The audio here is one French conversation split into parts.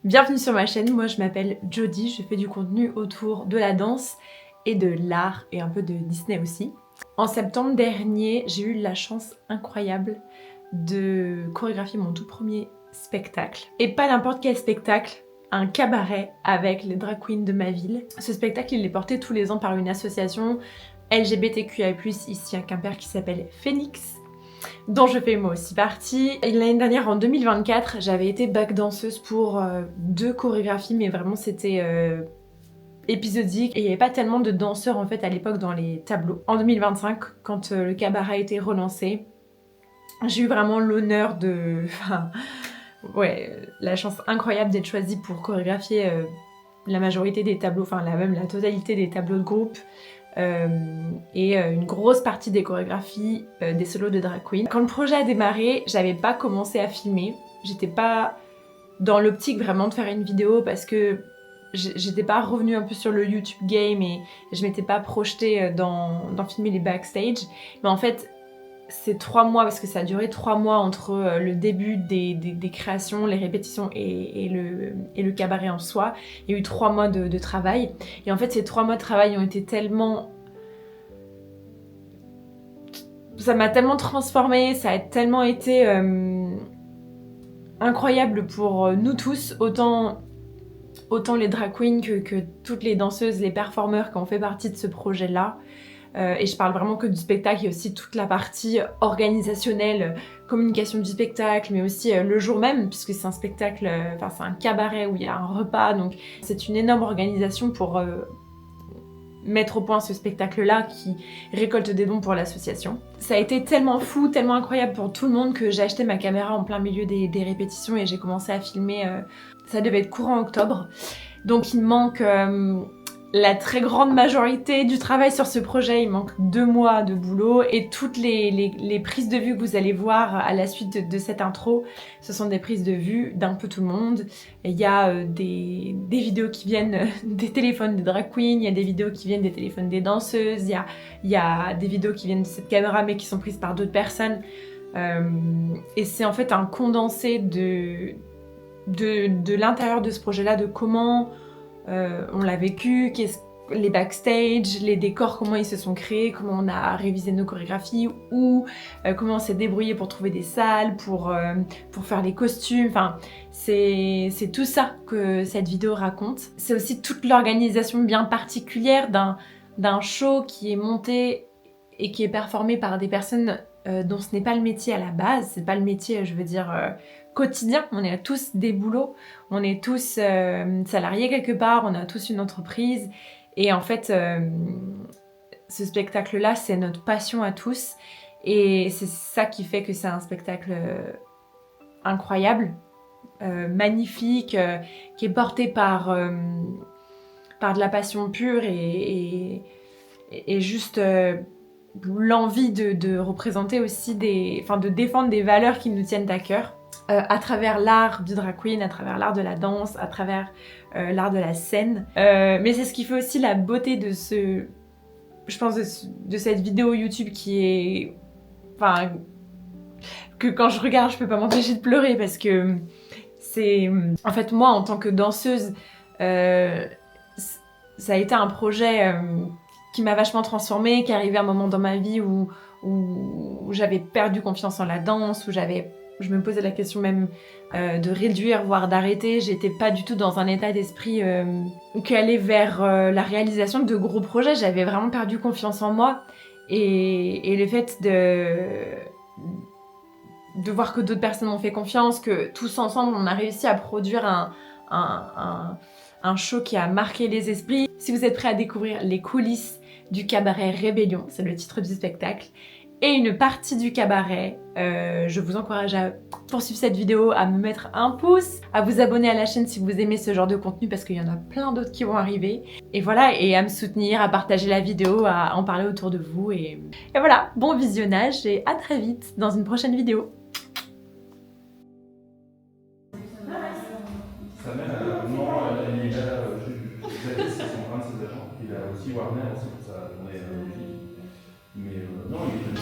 Bienvenue sur ma chaîne, moi je m'appelle Jody, je fais du contenu autour de la danse et de l'art et un peu de Disney aussi. En septembre dernier, j'ai eu la chance incroyable de chorégraphier mon tout premier spectacle. Et pas n'importe quel spectacle, un cabaret avec les drag queens de ma ville. Ce spectacle, il est porté tous les ans par une association LGBTQIA+, ici à Quimper, qui s'appelle Phoenix, dont je fais moi aussi partie. L'année dernière, en 2024, j'avais été back danseuse pour 2 chorégraphies, mais vraiment c'était épisodique et il n'y avait pas tellement de danseurs en fait à l'époque dans les tableaux. En 2025, quand le cabaret a été relancé, j'ai eu vraiment l'honneur de... la chance incroyable d'être choisie pour chorégraphier la majorité des tableaux, enfin même la totalité des tableaux de groupe. Et une grosse partie des chorégraphies des solos de drag queen. Quand le projet a démarré, j'avais pas commencé à filmer. J'étais pas dans l'optique vraiment de faire une vidéo parce que j'étais pas revenue un peu sur le YouTube game et je m'étais pas projetée dans filmer les backstage. Mais en fait, ces 3 mois, parce que ça a duré 3 mois entre le début des créations, les répétitions et le cabaret en soi. Il y a eu 3 mois de travail. Et en fait, ces 3 mois de travail ont été tellement... Ça m'a tellement transformée, ça a tellement été incroyable pour nous tous, autant les drag queens que toutes les danseuses, les performeurs qui ont fait partie de ce projet-là. Et je parle vraiment que du spectacle, il y a aussi toute la partie organisationnelle, communication du spectacle, mais aussi le jour même, puisque c'est un spectacle, enfin c'est un cabaret où il y a un repas, donc c'est une énorme organisation pour mettre au point ce spectacle-là qui récolte des dons pour l'association. Ça a été tellement fou, tellement incroyable pour tout le monde que j'ai acheté ma caméra en plein milieu des répétitions et j'ai commencé à filmer, ça devait être courant octobre. Donc il me manque la très grande majorité du travail sur ce projet, il manque 2 mois de boulot et toutes les prises de vue que vous allez voir à la suite de cette intro, ce sont des prises de vue d'un peu tout le monde. Il y a des vidéos qui viennent des téléphones des drag queens, il y a des vidéos qui viennent des téléphones des danseuses, il y a des vidéos qui viennent de cette caméra mais qui sont prises par d'autres personnes. Et c'est en fait un condensé de l'intérieur de ce projet-là, de comment on l'a vécu, les backstage, les décors, comment ils se sont créés, comment on a révisé nos chorégraphies, ou comment on s'est débrouillé pour trouver des salles, pour faire les costumes, enfin c'est tout ça que cette vidéo raconte. C'est aussi toute l'organisation bien particulière d'un show qui est monté et qui est performé par des personnes dont ce n'est pas le métier à la base, c'est pas le métier, je veux dire, quotidien. On est tous des boulots, on est tous salariés quelque part, on a tous une entreprise. Et en fait, ce spectacle-là, c'est notre passion à tous. Et c'est ça qui fait que c'est un spectacle incroyable, magnifique, qui est porté par de la passion pure et juste... l'envie de représenter aussi de défendre des valeurs qui nous tiennent à cœur à travers l'art du drag queen, à travers l'art de la danse, à travers l'art de la scène. Mais c'est ce qui fait aussi la beauté de je pense de cette vidéo YouTube qui est... Enfin, que quand je regarde, je peux pas m'empêcher de pleurer parce que c'est... En fait, moi, en tant que danseuse, ça a été un projet... qui m'a vachement transformée, qui est arrivé à un moment dans ma vie où j'avais perdu confiance en la danse, où je me posais la question même de réduire, voire d'arrêter. J'étais pas du tout dans un état d'esprit qui allait vers la réalisation de gros projets. J'avais vraiment perdu confiance en moi. Et le fait de voir que d'autres personnes m'ont fait confiance, que tous ensemble, on a réussi à produire un show qui a marqué les esprits. Si vous êtes prêts à découvrir les coulisses du cabaret Rébellion, c'est le titre du spectacle, et une partie du cabaret, je vous encourage à poursuivre cette vidéo, à me mettre un pouce, à vous abonner à la chaîne si vous aimez ce genre de contenu parce qu'il y en a plein d'autres qui vont arriver. Et voilà, et à me soutenir, à partager la vidéo, à en parler autour de vous. Et voilà, bon visionnage et à très vite dans une prochaine vidéo. Sa mère, non, il a Zadis, c'est un de ses agents. Il a aussi Warner aussi pour sa tournée logique. Mais non, il est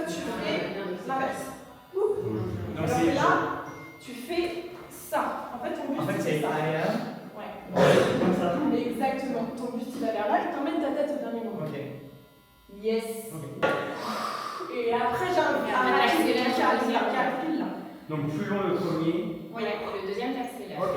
tu fais l'inverse. Donc Alors que là, tu fais ça. En fait, ton buste, c'est ça. aérien. Ouais. Comme ça. Exactement. Ton buste, il va vers là et t'emmènes ta tête au dernier moment. Ok. Yes. Ok. Et après, j'arrive à accélérer là. Donc plus long le premier. Oui, et le deuxième, t'accélères. Ok.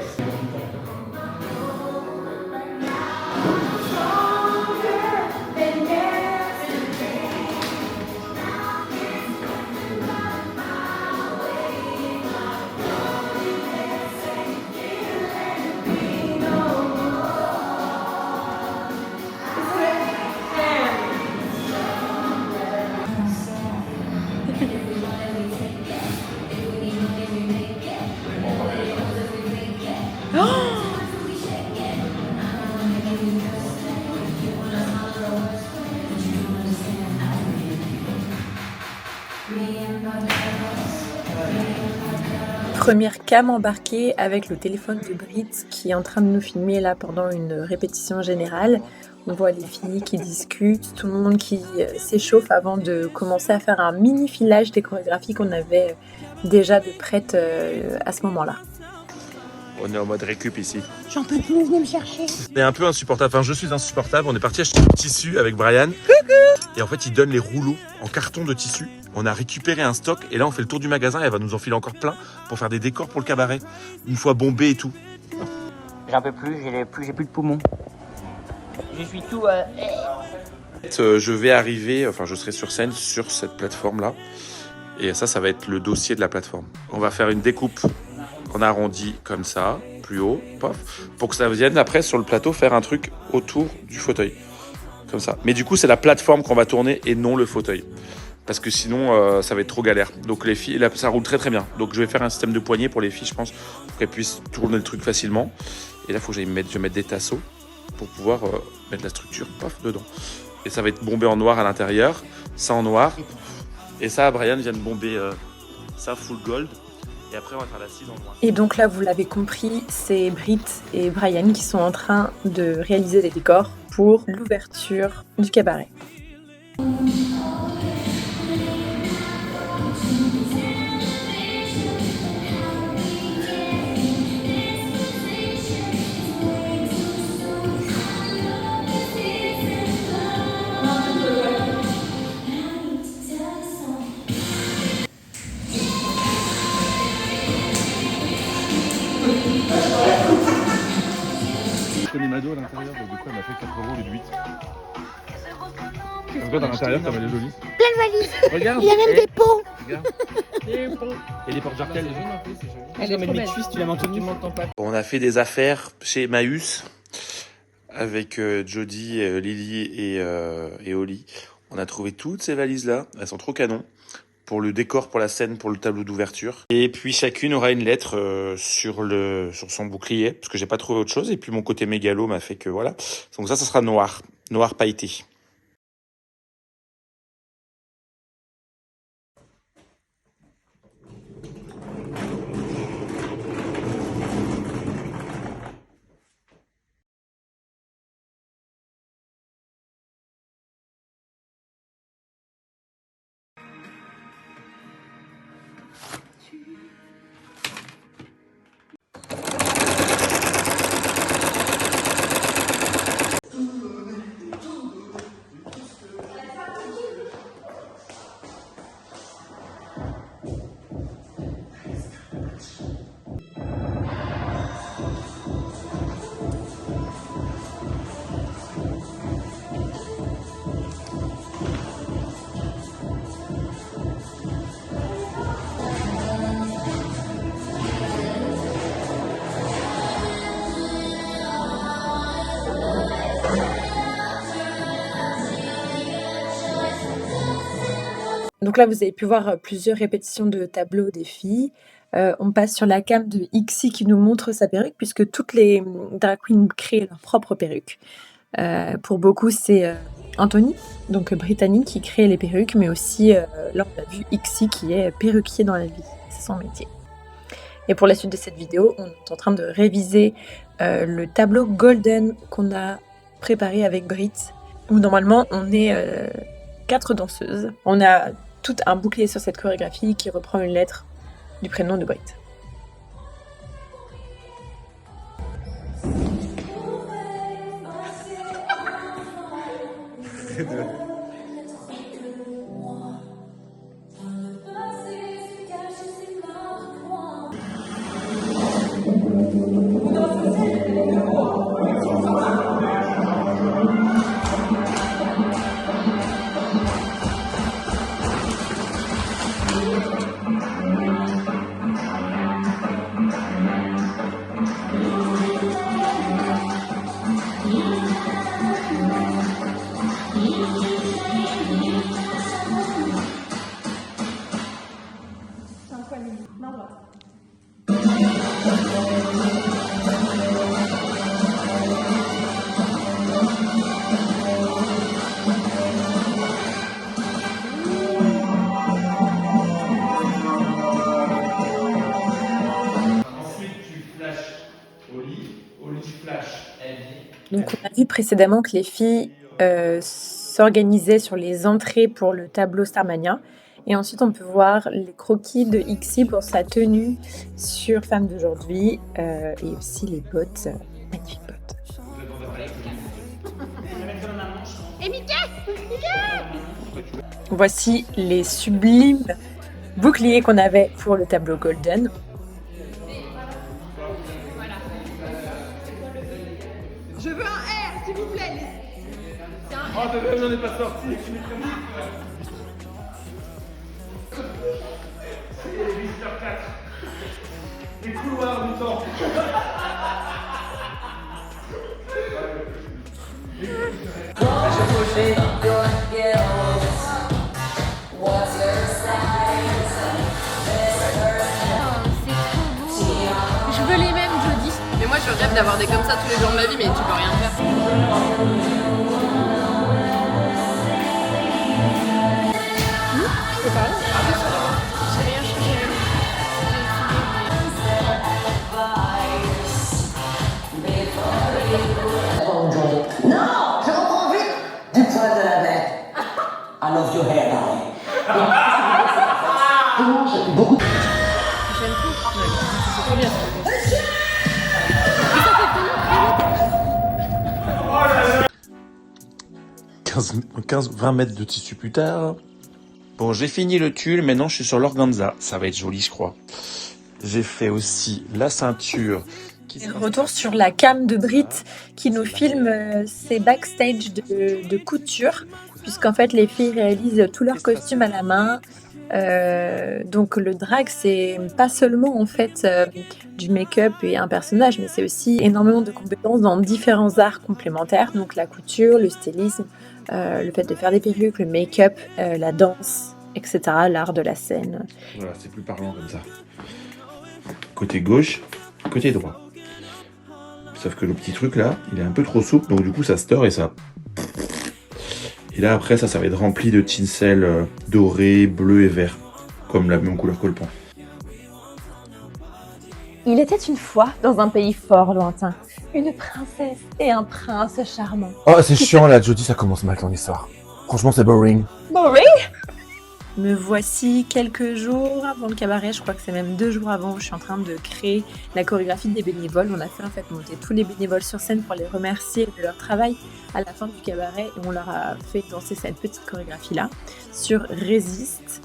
Première cam embarquée avec le téléphone de Brit qui est en train de nous filmer là pendant une répétition générale. On voit les filles qui discutent, tout le monde qui s'échauffe avant de commencer à faire un mini filage des chorégraphies qu'on avait déjà de prêtes à ce moment-là. On est en mode récup ici. J'en peux plus, venez me chercher. C'est un peu insupportable, enfin je suis insupportable. On est parti acheter du tissu avec Brian. Et en fait il donne les rouleaux en carton de tissu. On a récupéré un stock et là on fait le tour du magasin et elle va nous en filer encore plein pour faire des décors pour le cabaret. Une fois bombé et tout. J'en peux plus, j'ai plus de poumons. Je suis tout... Je vais arriver, enfin je serai sur scène sur cette plateforme là. Et ça va être le dossier de la plateforme. On va faire une découpe en arrondi comme ça, plus haut, pof, pour que ça vienne après sur le plateau faire un truc autour du fauteuil. Comme ça. Mais du coup c'est la plateforme qu'on va tourner et non le fauteuil. Parce que sinon ça va être trop galère. Donc les filles, là, ça roule très très bien. Donc je vais faire un système de poignée pour les filles, je pense, pour qu'elles puissent tourner le truc facilement. Et là il faut que je vais mettre des tasseaux pour pouvoir mettre la structure, paf, dedans. Et ça va être bombé en noir à l'intérieur, ça en noir. Et ça, Brian vient de bomber ça full gold. Et après, on va faire l'assise en noir. Et donc là, vous l'avez compris, c'est Brit et Brian qui sont en train de réaliser les décors pour l'ouverture du cabaret. Je connais Mado à l'intérieur, donc du coup elle m'a fait 4 € au lieu de 8. Regarde à l'intérieur comme elle est jolie. Plein de valises. Regarde. Il y a même des pots. Regarde. Et les porte-jartelles. Elle est trop belle. Tu la m'entends pas. On a fait des affaires chez Emmaüs avec Jody, Lily et Oli. On a trouvé toutes ces valises-là. Elles sont trop canons. Pour le décor, pour la scène, pour le tableau d'ouverture. Et puis chacune aura une lettre sur son bouclier, parce que j'ai pas trouvé autre chose. Et puis mon côté mégalo m'a fait que voilà. Donc ça sera noir pailleté. Donc là, vous avez pu voir plusieurs répétitions de tableaux des filles. On passe sur la cam de Ixi qui nous montre sa perruque, puisque toutes les drag queens créent leur propre perruque. Pour beaucoup, c'est Anthony, donc britannique, qui crée les perruques, mais aussi, là, on a vu Ixi qui est perruquier dans la vie. C'est son métier. Et pour la suite de cette vidéo, on est en train de réviser le tableau Golden qu'on a préparé avec Brit, où normalement, on est 4 danseuses. On a tout un bouclier sur cette chorégraphie qui reprend une lettre du prénom de Brit. Donc on a vu précédemment que les filles s'organisaient sur les entrées pour le tableau Starmania. Et ensuite on peut voir les croquis de Ixi pour sa tenue sur Femme d'aujourd'hui et aussi les bottes, magnifiques bottes. Et Mickey Voici les sublimes boucliers qu'on avait pour le tableau Golden. Je veux un R, s'il vous plaît. Oh, j'en ai pas sorti. C'est les Mister 4. Les couloirs du temps. Je veux les mêmes, Jody. Mais moi, je rêve d'avoir des comme ça tous les jours de ma vie, mais tu peux rien faire. Je peux parler ? J'ai rien changé. Non, je reprends vite du poil de la bête. I love your hair, darling. Je mange beaucoup. J'aime tout. C'est trop bien. 20 mètres de tissu plus tard. Bon, j'ai fini le tulle, maintenant je suis sur l'organza. Ça va être joli, je crois. J'ai fait aussi la ceinture. Retour sur la cam de Brit qui nous filme ses backstage de couture, puisqu'en fait les filles réalisent tous leurs costumes à la main. Donc le drag, c'est pas seulement en fait du make-up et un personnage, mais c'est aussi énormément de compétences dans différents arts complémentaires, donc la couture, le stylisme, le fait de faire des perruques, le make-up, la danse, etc., l'art de la scène. Voilà, c'est plus parlant comme ça. Côté gauche, côté droit. Sauf que le petit truc là, il est un peu trop souple, donc du coup ça stir et ça... Et là après ça va être rempli de tinsel doré, bleu et vert, comme la même couleur que le pan. Il était une fois, dans un pays fort lointain, une princesse et un prince charmant. Oh, c'est chiant là, Jody, ça commence mal ton histoire. Franchement, c'est boring. Boring. Me voici quelques jours avant le cabaret, je crois que c'est même 2 jours avant, où je suis en train de créer la chorégraphie des bénévoles. On a fait en fait monter tous les bénévoles sur scène pour les remercier de leur travail à la fin du cabaret, et on leur a fait danser cette petite chorégraphie là sur Résiste.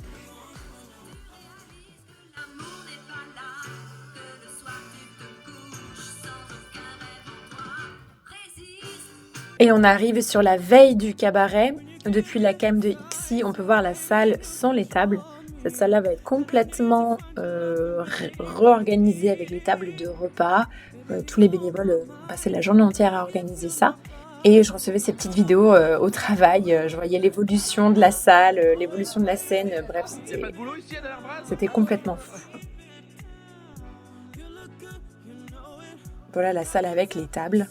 Et on arrive sur la veille du cabaret. Depuis la cam de Ixi, on peut voir la salle sans les tables. Cette salle-là va être complètement réorganisée avec les tables de repas. Tous les bénévoles ont passé la journée entière à organiser ça. Et je recevais ces petites vidéos au travail. Je voyais l'évolution de la salle, l'évolution de la scène. Bref, c'était complètement fou. Voilà la salle avec les tables.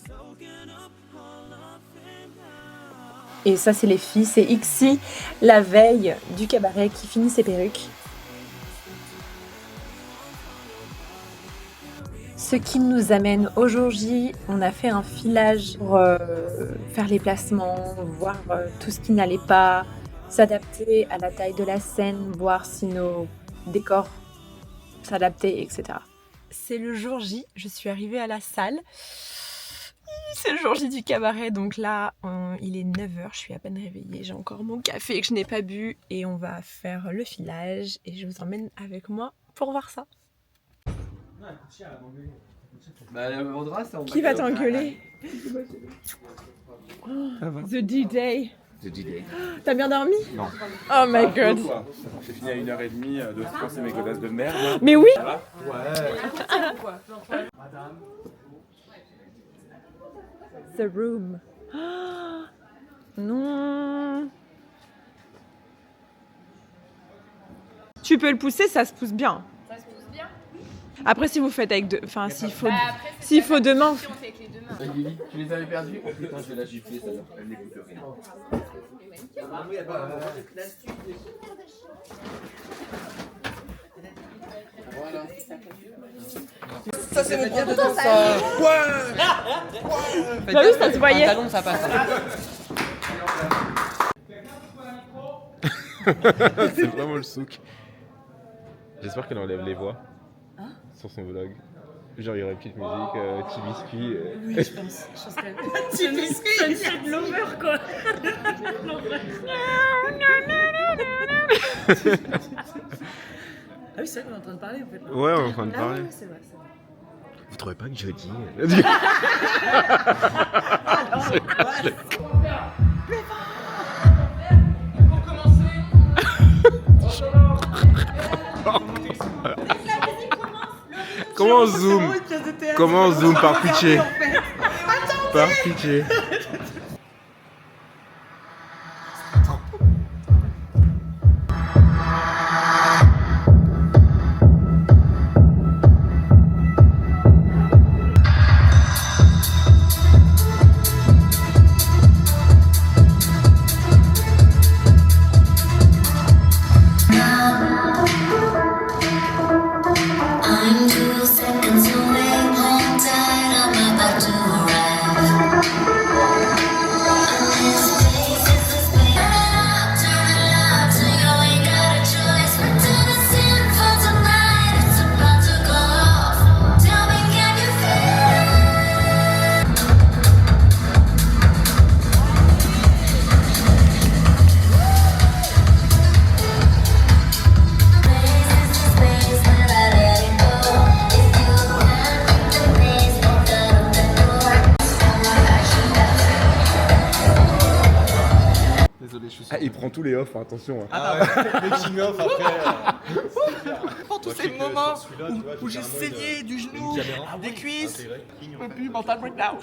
Et ça, c'est les filles, c'est Ixi, la veille du cabaret, qui finit ses perruques. Ce qui nous amène au jour J, on a fait un filage pour faire les placements, voir tout ce qui n'allait pas, s'adapter à la taille de la scène, voir si nos décors s'adaptaient, etc. C'est le jour J, je suis arrivée à la salle. C'est le jour J du cabaret, donc là, il est 9h, je suis à peine réveillée, j'ai encore mon café que je n'ai pas bu et on va faire le filage et je vous emmène avec moi pour voir ça. Qui va t'engueuler? The D-Day. The D-Day. T'as bien dormi? Non. Oh my god. J'ai fini à 1h30 de penser mes godasses de merde. Là. Mais oui. The room. Oh, non. Tu peux le pousser, ça se pousse bien. Ça se pousse bien. Après, si vous faites avec deux, enfin, s'il faut deux mains. Si on fait avec les deux mains. Lily, tu les avais perdus? Oh putain, je vais la gifler, ça elle n'écoute rien. Voilà. Ça c'est mon gros dedans ça. Bah oui, ça se voyait. Talon, ça passe. C'est vraiment le souk. J'espère qu'elle enlève les voix sur son vlog. Genre il y aurait une petite musique, petit biscuit. Oui, je pense. Petit biscuit. C'est de l'over quoi. Ah oui, c'est vrai qu'on est en train de parler en fait. Ouais, on est en train de Ah parler. ouais, c'est vrai, c'est vrai. Vous trouvez pas que jeudi Comment on zoom? Comment on zoom par pitié? Par pitié. I'm 2 seconds away, hold tight, I'm about to arrive. And this space is the space. Turn it up, so you ain't got a choice. But to the sin for tonight, it's about to go off. Tell me, can you feel it? Space is the space when I let it go. If you can't keep the pace, don't open the door. Désolé, je suis sûr. Ah, il prend tous les offs, attention. Hein. Making off après. Pour tous ces moments où j'ai saigné du genou, des cuisses, je peux plus, mental breakdown.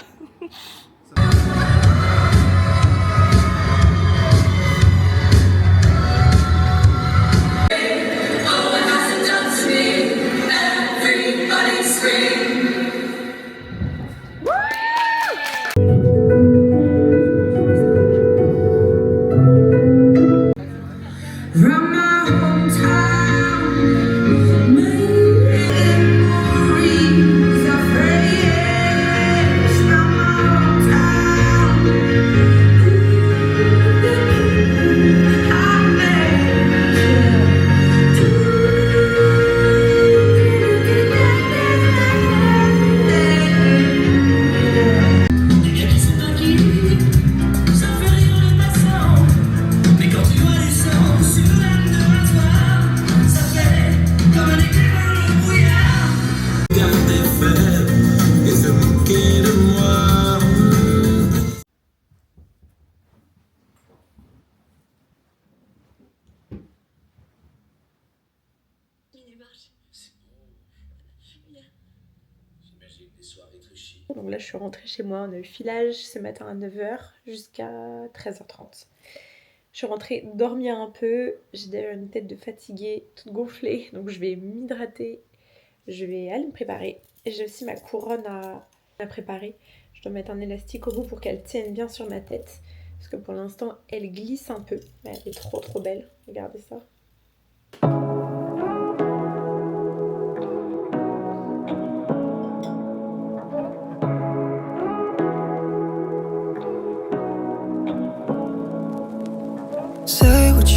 From my hometown, memories of friends from my hometown. I ça fait rire les passants. Mais quand tu vois les sangs sur l'âme de rasoir, ça fait comme un éclair dans le brouillard. Garde tes fers et se moquer de moi. Donc là, je suis rentrée chez moi, on a eu filage ce matin à 9h jusqu'à 13h30. Je suis rentrée dormir un peu, j'ai déjà une tête de fatiguée, toute gonflée, donc je vais m'hydrater, je vais aller me préparer. Et j'ai aussi ma couronne à préparer. Je dois mettre un élastique au bout pour qu'elle tienne bien sur ma tête, parce que pour l'instant, elle glisse un peu, mais elle est trop belle, regardez ça. Say what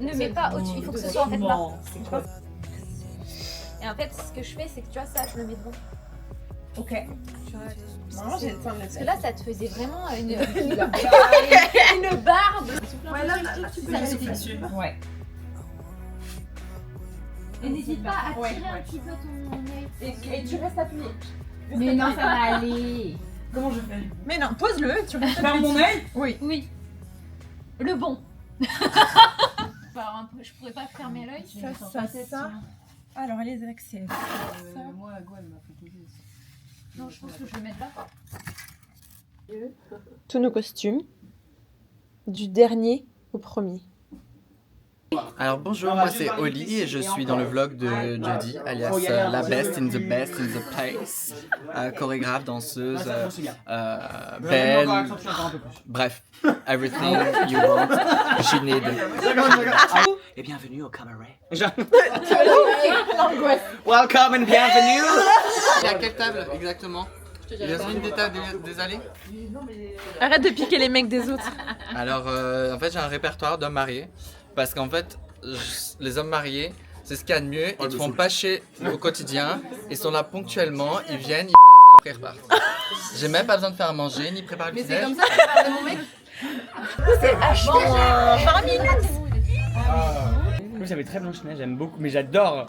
ne mets pas au-dessus, il faut que ce soit en fait là. Et en fait, ce que je fais, c'est que tu vois, ça, je le mets devant. Ok. Normalement, j'ai le temps de le Parce que faire. là, ça te faisait vraiment une barbe. Ouais, là, tu peux Ça juste me dessus. Ouais. Et n'hésite pas à tirer un petit peu ton œil. Et tu restes appuyé. Mais non, ça va aller. Comment je fais? Mais non, pose-le, tu fermes mon œil? Oui. Oui. Le bon. Alors, un peu, je pourrais pas fermer l'œil. Ça. Alors, les accès. Moi, Gwen m'a fait poser aussi. Non, je pense que je vais mettre là. Tous nos costumes, du dernier au premier. Alors bonjour, moi c'est Oli et je suis dans le vlog de Jodie, alias la best in the place, chorégraphe, danseuse, belle, bref, everything you want, she need. Et bienvenue au cabaret. Welcome and bienvenue. Il y a quelle table exactement? Yasmine des tables des allées? Arrête de piquer les mecs des autres. Alors en fait j'ai un répertoire d'hommes mariés. Parce qu'en fait, les hommes mariés, c'est ce qu'il y a de mieux. Ils te font pas chier au quotidien. Ils sont là ponctuellement, ils viennent, ils baissent et après ils repartent. J'ai même pas besoin de faire à manger, ni préparer le petit déj. C'est comme ça que tu parles de mon mec? C'est H-20 minutes. Moi j'avais très Blanche-Neige, j'aime beaucoup, mais j'adore.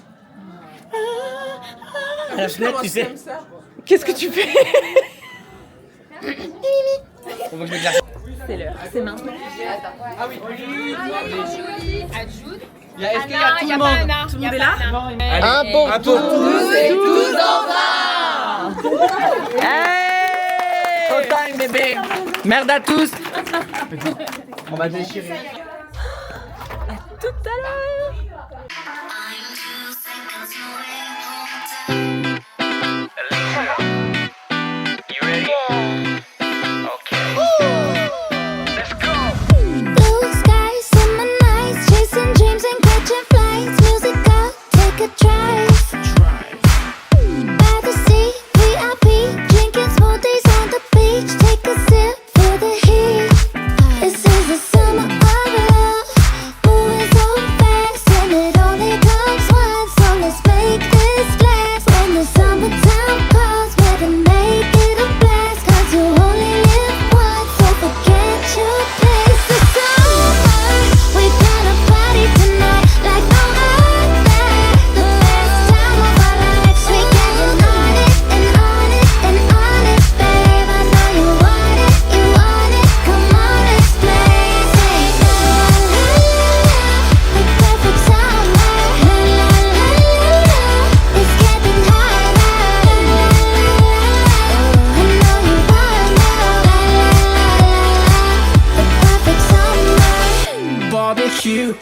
À la fenêtre, tu sais. Qu'est-ce que tu fais? Faut que je me glace. C'est l'heure, c'est maintenant. Ah oui. Ajoute. Est-ce qu'il y a tout le monde? Tout le monde est là? Un pour tous et tous en Hey! Showtime time bébé. Merde à tous. On va déchirer. Tout à l'heure.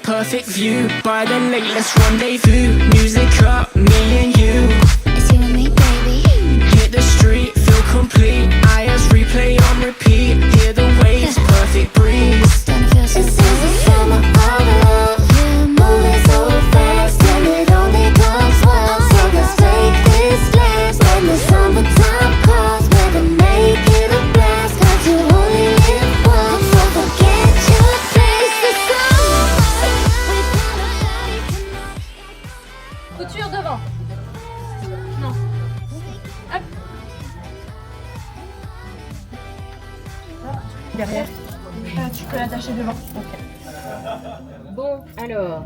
Perfect view by the lake, let's rendezvous. Music up, me and you. It's you and me, baby. Hit the street, feel complete. Eyes replay on repeat. Hear the waves, perfect breeze. This is the summer of love. Moving so fast, and it only comes once. So let's take this last. When the summertime comes, we'll make it a blast. 'Cause you only live once, so forget your place. The summer, we're gonna party tonight. Couture devant. Non. Hop. Derrière. Tu peux l'attacher devant. Ok. Bon, alors.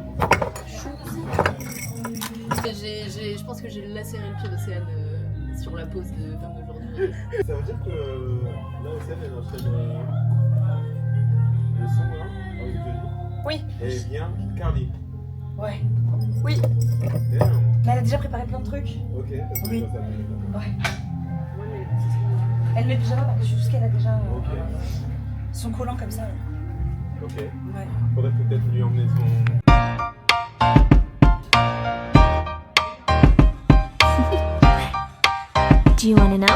Je pense que j'ai lacéré le pied d'Océane sur la pause de fin d'aujourd'hui. Ça veut dire que là, Océane, elle enchaîne le son là, avec Johnny. Oui. Et vient Carly. Ouais. Oui. Damn. Mais elle a déjà préparé plein de trucs. Ok, parce que Oui. ça fait. Ouais. Elle met le pyjama parce qu'elle a déjà Ok. son collant comme ça. Ok. Ouais. Faudrait peut-être lui emmener son. Do you want to know?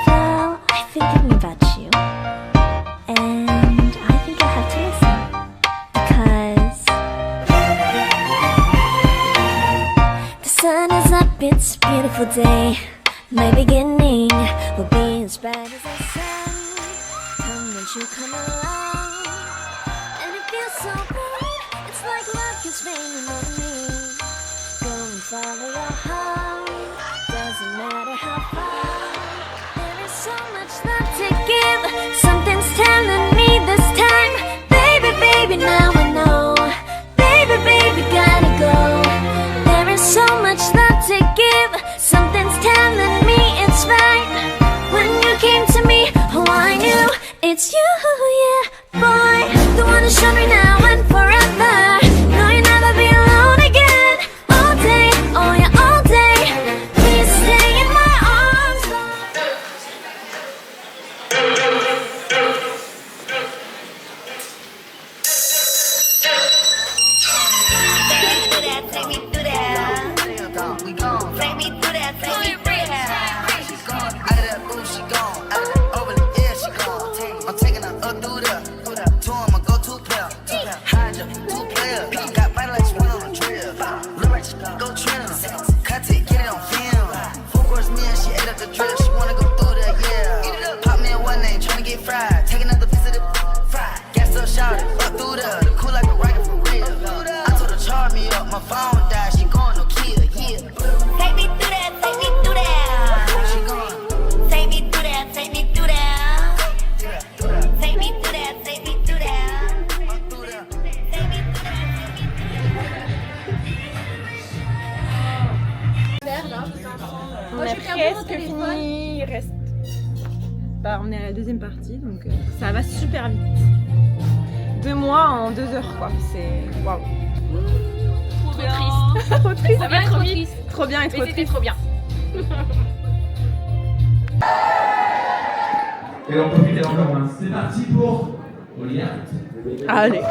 Well, I've been thinking about you, and I think you'll have to listen because the sun is up, it's a beautiful day. My beginning will be as bright as the sun. Come, won't you come along it's raining on me. Go and follow your heart. Doesn't matter how far. There is so much love to give. Something's telling me this time. Baby, baby, now I know. Baby, baby, gotta go. There is so much love to give. Something's telling me it's right. When you came to me, oh, I knew it's you, yeah, boy. The one who showed me now and forever. No, you'll never be alone again. All day, oh yeah, all day. Please stay in my arms. Take me through that. We gon' take me through that. Take me through that. She gone out of that, ooh, she gone out of that, over the air, she gone. I'm taking her up through the tour, I'ma go to player. Hydra, 2 players. Got body like she went on a trip. Look like she go trim. Cut it, get it on film. 4 course meal, she ate up the drip. She wanna go through the yeah. Pop me in one name, tryna get fried. Take another piece of the fry. Gas up, shout it, up through the cool like a rocket for real. I told her charge me up, my phone died. She going no kill, yeah. Take me through that, take me through that. She gone. Take me through that, take me through that. Take me through that, take me through that. Take me through On a presque fini, il reste. Bah, on est à la deuxième partie, donc ça va super vite. 2 mois en 2 heures, quoi. C'est waouh. Trop triste. Trop triste. Ça va trop vite. Trop bien et trop Mais c'était triste. trop bien. Et on profite encore, hein. C'est parti pour Olivier. Allez.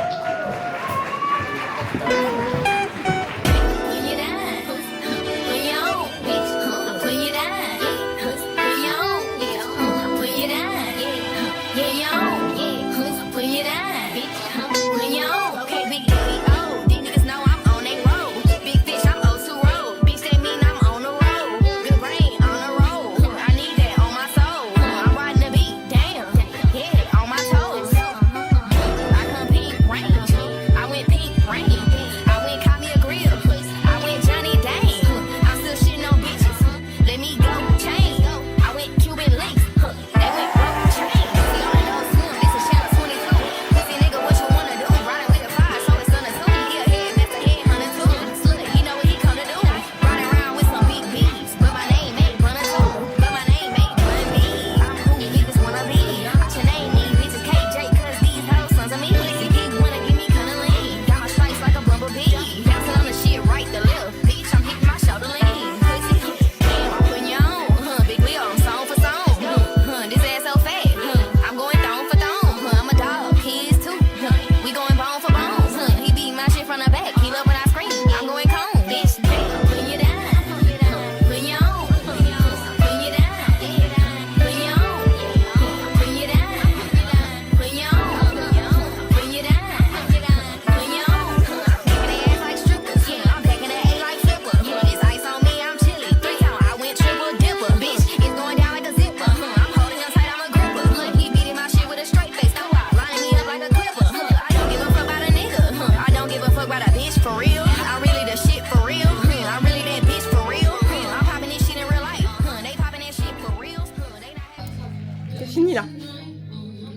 Fini là.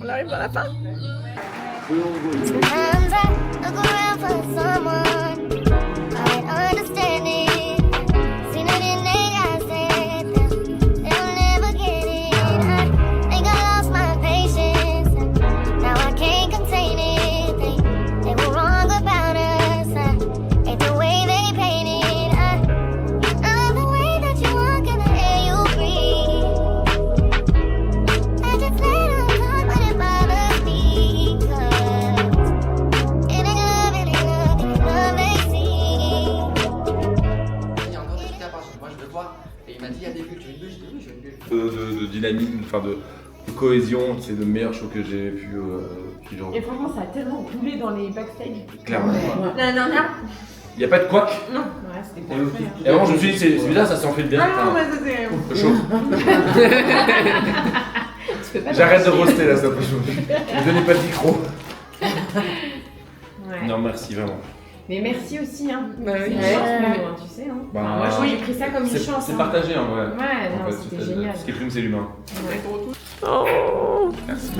On arrive à la fin. Sometimes I look around for someone I might understand it. Seen it in their eyes that they'll never get it. I think I lost my patience. Now I can't contain it. They were wrong about us. Ain't the way they painted. I love the way that you walk and the air you breathe. I just let them talk, but it bothers me. 'Cause it ain't love, it ain't love, it ain't love they see. Il y a encore des trucs à part, moi je veux voir. Et il m'a dit il y a des bulles, tu veux une bulle? Je dis oui, je veux une bulle. De dynamisme, enfin de cohésion, c'est le meilleur show que j'ai pu vivre. Et franchement, ça a tellement coulé dans les backstage. Clairement. Non, non, non. Il n'y a pas de couac. Non. Ouais, c'était parfait. Et avant, je me suis dit, c'est bizarre, ça s'en fait bien. Ah non, mais ça c'est. Chaud. J'arrête de roaster là, ça peut chaud. Ne donnez pas de micro. Ouais. Non, merci vraiment. Mais merci aussi, hein. Bah oui. C'est une chance pour nous, hein, tu sais. Hein. Bah, Enfin, moi, j'ai pris ça comme une chance. C'est hein. partagé en vrai. Ouais, non, En fait, c'était génial. Ce qui prime, c'est l'humain. Ouais. Oh. Merci.